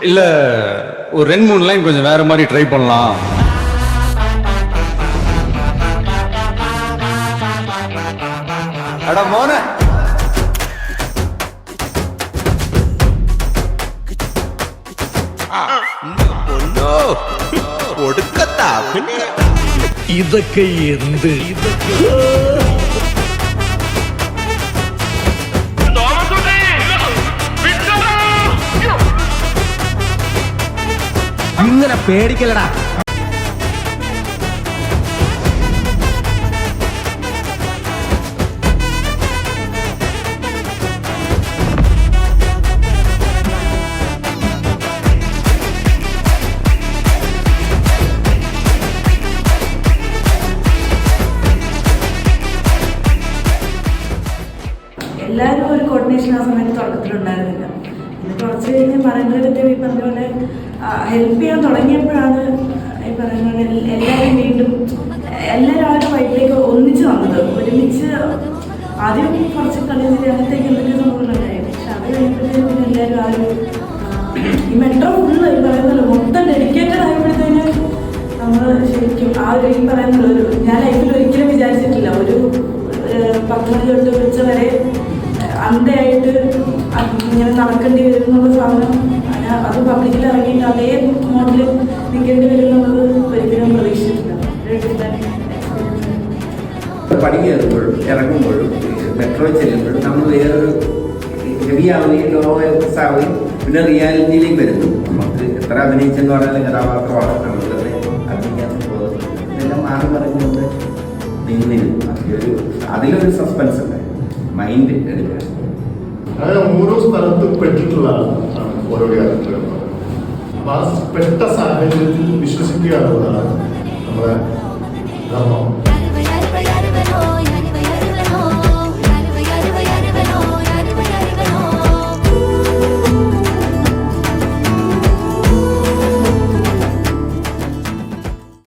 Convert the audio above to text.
இல்ல ஒரு 2-3 லைன் கொஞ்சம் வேற மாதிரி ட்ரை பண்ணலாம். அட மோன ഒടുക്കത്താ ഇതൊക്കെ എന്ത് ഇങ്ങനെ പേടിക്കലടാ. എല്ലാവരും ഒരു കോർഡിനേഷൻ ആ സമയത്ത് തുടക്കത്തിലുണ്ടായിരുന്നില്ല. പിന്നെ കുറച്ച് കഴിഞ്ഞ് പറയുന്നവരൊക്കെ ഈ പറഞ്ഞ പോലെ ഹെൽപ്പ് ചെയ്യാൻ തുടങ്ങിയപ്പോഴാണ് ഈ പറയുന്ന പോലെ എല്ലാവരും വീണ്ടും എല്ലാവരും ആ ഒരു വൈറ്റിലേക്ക് ഒന്നിച്ച് വന്നത്. ഒരുമിച്ച് ആദ്യം കുറച്ച് കളിച്ചിട്ട് അങ്ങനത്തേക്ക് എന്തൊക്കെ സംഭവങ്ങളുണ്ടായിരുന്നു. പക്ഷെ അത് കഴിഞ്ഞപ്പോഴത്തേക്കും പിന്നെ എല്ലാവരും ആ ഒരു ഈ മെട്രോ ഫുള്ള് ഈ പറയുന്നല്ലോ മൊത്തം ഡെഡിക്കേറ്റഡ് ആയപ്പോഴത്തേന് നമ്മൾ ശരിക്കും ആ ഒരു ഈ പറയുന്നല്ലോ ഒരു ഞാൻ ലൈഫിൽ ഒരിക്കലും വിചാരിച്ചിട്ടില്ല ഒരു 10 മണി തൊട്ട് ഉച്ച വരെ അന്ധയായിട്ട് ഇങ്ങനെ നടക്കേണ്ടി വരും എന്നുള്ള സാധനം അത് പബ്ലിക്കിൽ ഇറങ്ങിയിട്ട് അതേ മോഡലിൽ നിൽക്കേണ്ടി വരും എന്നുള്ളത് ഒരിക്കലും പ്രതീക്ഷിച്ചിട്ടില്ല. പണി കയറുമ്പോഴും ഇറങ്ങുമ്പോഴും മെട്രോ ചെല്ലുമ്പോഴും നമ്മൾ വേറൊരു ഹെവി ആവുകയും ലോ എക്സ് ആവുകയും പിന്നെ റിയാലിറ്റിയിലേക്ക് വരുന്നു. നമുക്ക് എത്ര അഭിനയിച്ചെന്ന് പറഞ്ഞാലും കഥാപാത്രമാണ് നമ്മളത് അഭിനയിക്കാൻ പോകുന്നത്. ഇതെല്ലാം മാറി പറഞ്ഞുകൊണ്ട് നീങ്ങുന്നില്ല. അതിലൊരു സസ്പെൻസ് ഉണ്ട്, മൈൻഡ് എടുക്കുക. അങ്ങനെ ഓരോ സ്ഥലത്തും പെട്ടിട്ടുള്ളതാണ് ഓരോ യാത്രകളും. അപ്പൊ ആ പെട്ട സാഹചര്യത്തിൽ വിശ്വസിക്കുക എന്നുള്ളതാണ് നമ്മുടെ ധർമ്മം.